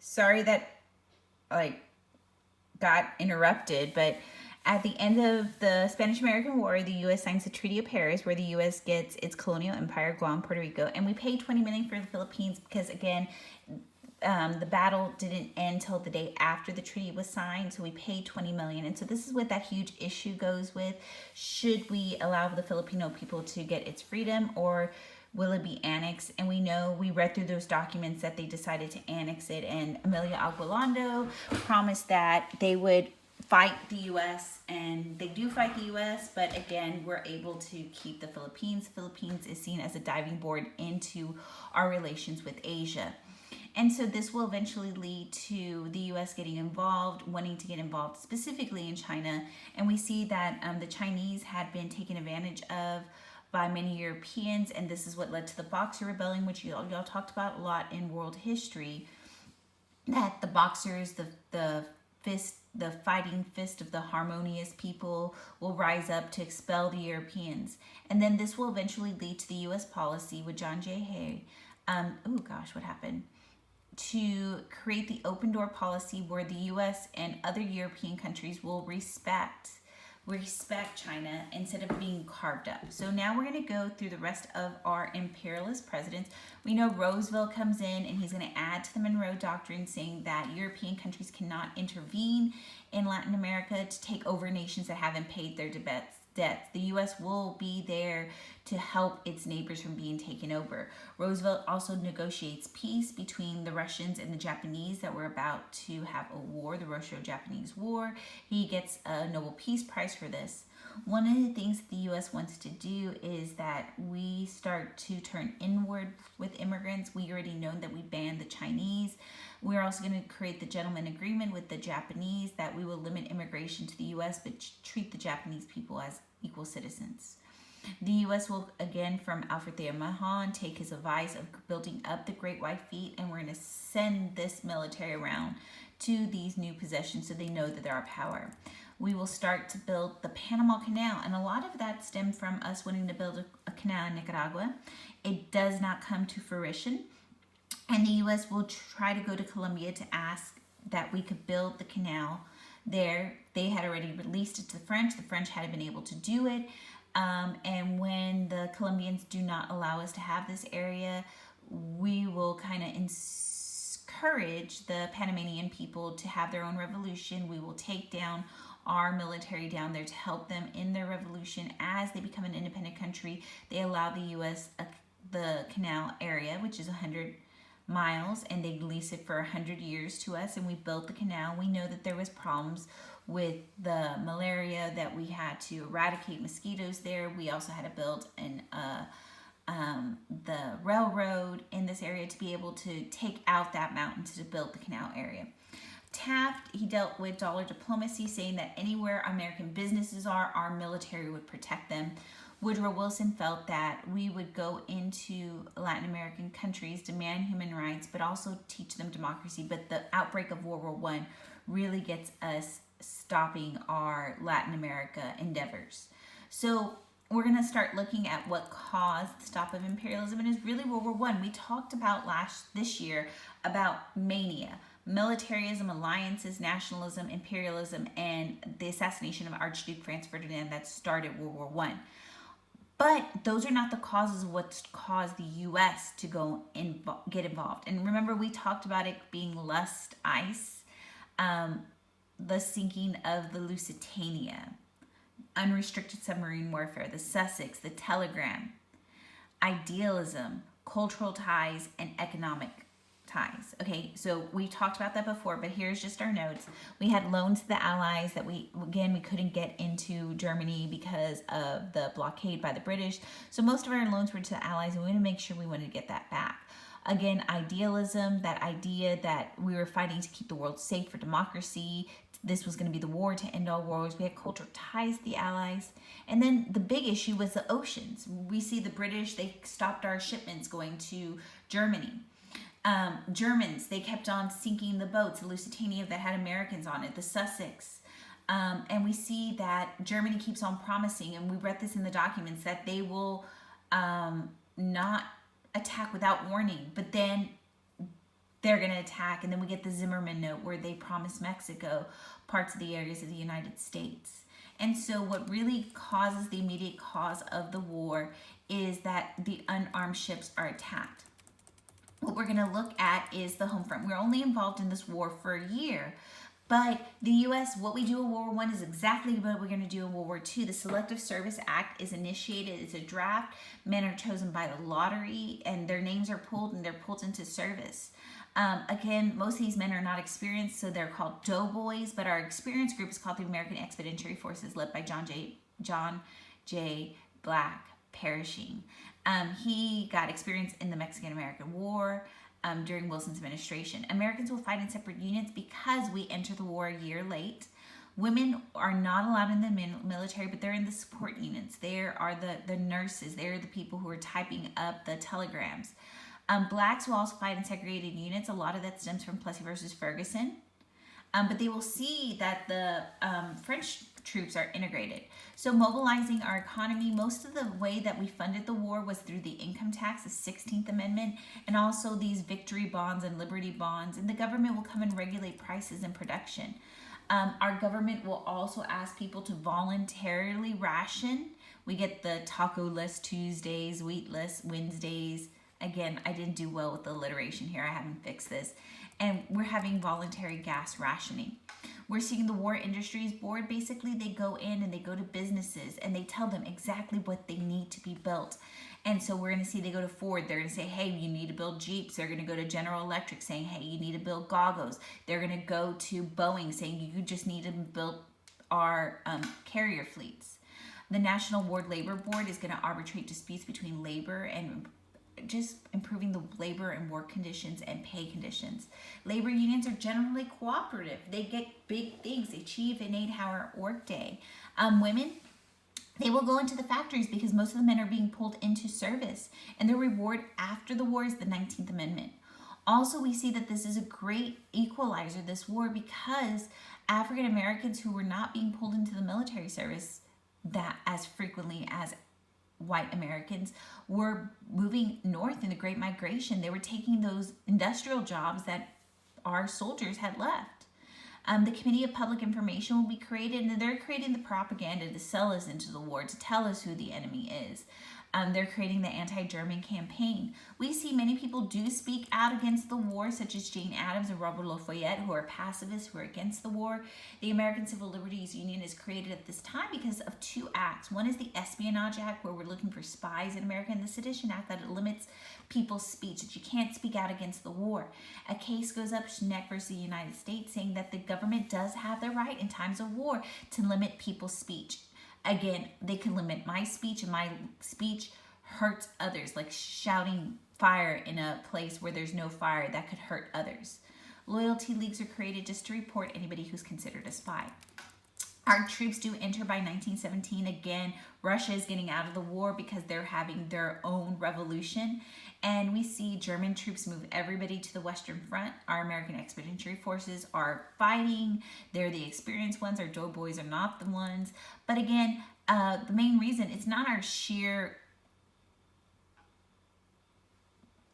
sorry that like got interrupted, but at the end of the Spanish American War, the U.S. signs the Treaty of Paris, where the U.S. gets its colonial empire, Guam, Puerto Rico, and we paid $20 million for the Philippines because, again, the battle didn't end till the day after the treaty was signed, so we paid $20 million. And so this is what that huge issue goes with: should we allow the Filipino people to get its freedom, or will it be annexed? And we know, we read through those documents, that they decided to annex it, and Amelia Aguilando promised that they would fight the U.S., and they do fight the U.S., but again, we're able to keep the Philippines. Philippines is seen as a diving board into our relations with Asia. And so this will eventually lead to the U.S. getting involved, wanting to get involved specifically in China. And we see that the Chinese had been taken advantage of by many Europeans, and this is what led to the Boxer Rebellion, which y'all talked about a lot in world history. That the Boxers, the fighting fist of the harmonious people, will rise up to expel the Europeans. And then this will eventually lead to the U.S. policy with John J. Hay. Oh gosh, what happened? To create the open door policy, where the US and other European countries will respect China instead of being carved up. So now we're going to go through the rest of our imperialist presidents. We know Roosevelt comes in, and he's going to add to the Monroe Doctrine, saying that European countries cannot intervene in Latin America to take over nations that haven't paid their debts. The U.S. will be there to help its neighbors from being taken over. Roosevelt also negotiates peace between the Russians and the Japanese that were about to have a war, the Russo-Japanese War. He gets a Nobel Peace Prize for this. One of the things the U.S. wants to do is that we start to turn inward with immigrants. We already know that we banned the Chinese. We're also going to create the gentleman agreement with the Japanese that we will limit immigration to the U.S. but treat the Japanese people as equal citizens. The U.S. will, again, from Alfred Thayer Mahan, take his advice of building up the Great White Fleet, and we're going to send this military around to these new possessions so they know that there are power. We will start to build the Panama Canal, and a lot of that stemmed from us wanting to build a canal in Nicaragua. It does not come to fruition, and the U.S. will try to go to Colombia to ask that we could build the canal there. They had already released it to the French. The French hadn't been able to do it. And when the Colombians do not allow us to have this area, we will kind of encourage the Panamanian people to have their own revolution. We will take down our military down there to help them in their revolution. As they become an independent country, they allow the U.S. The canal area, which is 100 miles, and they lease it for 100 years to us, and we built the canal. We know that there was problems with the malaria, that we had to eradicate mosquitoes there. We also had to build the railroad in this area to be able to take out that mountain to build the canal area. Taft, he dealt with dollar diplomacy, saying that anywhere American businesses are, our military would protect them. Woodrow Wilson felt that we would go into Latin American countries, demand human rights, but also teach them democracy. But the outbreak of World War I really gets us stopping our Latin America endeavors. So we're going to start looking at what caused the stop of imperialism, and it's really World War I. We talked about this year about mania, militarism, alliances, nationalism, imperialism, and the assassination of Archduke Franz Ferdinand that started World War I. But those are not the causes of what's caused the U.S. to get involved. And remember, we talked about it being Lust Ice, the sinking of the Lusitania, unrestricted submarine warfare, the Sussex, the Telegram, idealism, cultural ties, and economic ties. Okay, so we talked about that before, but here's just our notes. We had loans to the Allies that we couldn't get into Germany because of the blockade by the British. So most of our loans were to the Allies, and we wanted to make sure we wanted to get that back. Again, idealism, that idea that we were fighting to keep the world safe for democracy. This was going to be the war to end all wars. We had cultural ties to the Allies. And then the big issue was the oceans. We see the British, they stopped our shipments going to Germany. Germans, they kept on sinking the boats, the Lusitania that had Americans on it, the Sussex. And we see that Germany keeps on promising, and we read this in the documents, that they will not attack without warning. But then they're going to attack. And then we get the Zimmerman note where they promise Mexico parts of the areas of the United States. And so what really causes the immediate cause of the war is that the unarmed ships are attacked. What we're going to look at is the home front. We're only involved in this war for a year, but the U.S., what we do in World War I is exactly what we're going to do in World War II. The Selective Service Act is initiated. It's a draft. Men are chosen by the lottery, and their names are pulled, and they're pulled into service. Again, most of these men are not experienced, so they're called doughboys, but our experienced group is called the American Expeditionary Forces, led by John J. Black Pershing. He got experience in the Mexican-American War during Wilson's administration. Americans will fight in separate units because we enter the war a year late. Women are not allowed in the military, but they're in the support units. They are the nurses. They're the people who are typing up the telegrams. Blacks will also fight in segregated units. A lot of that stems from Plessy versus Ferguson. But they will see that the French troops are integrated. So mobilizing our economy, most of the way that we funded the war was through the income tax, the 16th Amendment, and also these victory bonds and liberty bonds. And the government will come and regulate prices and production. Our government will also ask people to voluntarily ration. We get the taco-less Tuesdays, wheat-less Wednesdays. Again, I didn't do well with the alliteration here. I haven't fixed this. And we're having voluntary gas rationing. We're seeing the War Industries Board. Basically, they go in and they go to businesses and they tell them exactly what they need to be built. And so we're going to see they go to Ford. They're going to say, hey, you need to build Jeeps. They're going to go to General Electric saying, hey, you need to build goggles. They're going to go to Boeing saying, you just need to build our carrier fleets. The National Ward Labor Board is going to arbitrate disputes between labor and just improving the labor and work conditions and pay conditions. Labor unions are generally cooperative. They get big things. They achieve an 8-hour work day. Women, they will go into the factories because most of the men are being pulled into service. And their reward after the war is the 19th Amendment. Also, we see that this is a great equalizer, this war, because African Americans who were not being pulled into the military service that as frequently as white Americans were moving north in the Great Migration. They were taking those industrial jobs that our soldiers had left. The Committee of Public Information will be created, and they're creating the propaganda to sell us into the war, to tell us who the enemy is. They're creating the anti-German campaign. We see many people do speak out against the war, such as Jane Addams and Robert Lafayette, who are pacifists, who are against the war. The American Civil Liberties Union is created at this time because of 2 acts. One is the Espionage Act, where we're looking for spies in America, and the Sedition Act that it limits people's speech, that you can't speak out against the war. A case goes up, Schneck versus the United States, saying that the government does have the right in times of war to limit people's speech. Again, they can limit my speech, and my speech hurts others, like shouting fire in a place where there's no fire that could hurt others. Loyalty leagues are created just to report anybody who's considered a spy. Our troops do enter by 1917. Again, Russia is getting out of the war because they're having their own revolution. And we see German troops move everybody to the Western Front. Our American Expeditionary Forces are fighting. They're the experienced ones. Our doughboys are not the ones. But again, the main reason, it's not our sheer,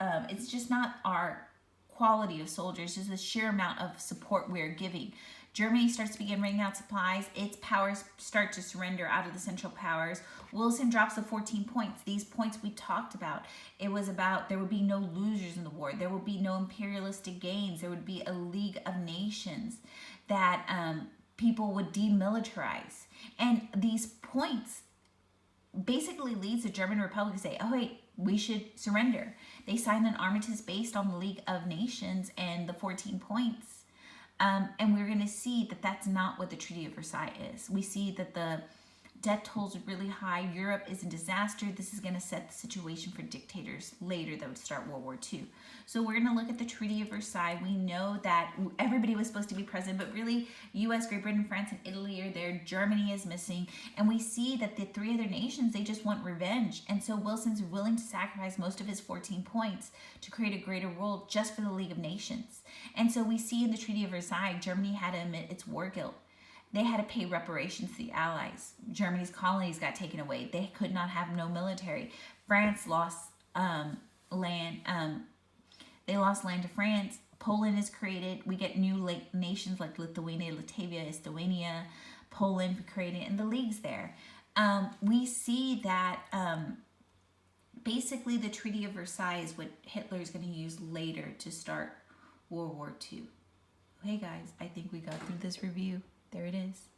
it's just not our quality of soldiers, it's the sheer amount of support we're giving. Germany starts to begin running out supplies. Its powers start to surrender out of the Central Powers. Wilson drops the 14 points. These points we talked about. It was about there would be no losers in the war. There would be no imperialistic gains. There would be a League of Nations that people would demilitarize. And these points basically leads the German Republic to say, oh wait, we should surrender. They signed an armistice based on the League of Nations and the 14 points. And we're going to see that that's not what the Treaty of Versailles is. We see that the debt tolls are really high. Europe is in disaster. This is going to set the situation for dictators later that would start World War II. So we're going to look at the Treaty of Versailles. We know that everybody was supposed to be present, but really US, Great Britain, France, and Italy are there. Germany is missing. And we see that the 3 other nations, they just want revenge. And so Wilson's willing to sacrifice most of his 14 points to create a greater world just for the League of Nations. And so we see in the Treaty of Versailles, Germany had to admit its war guilt. They had to pay reparations to the Allies. Germany's colonies got taken away. They could not have no military. France lost land. They lost land to France. Poland is created. We get new nations like Lithuania, Latvia, Estonia, Poland created, and the leagues there. We see that basically the Treaty of Versailles is what Hitler is going to use later to start World War II. Hey guys, I think we got through this review. There it is.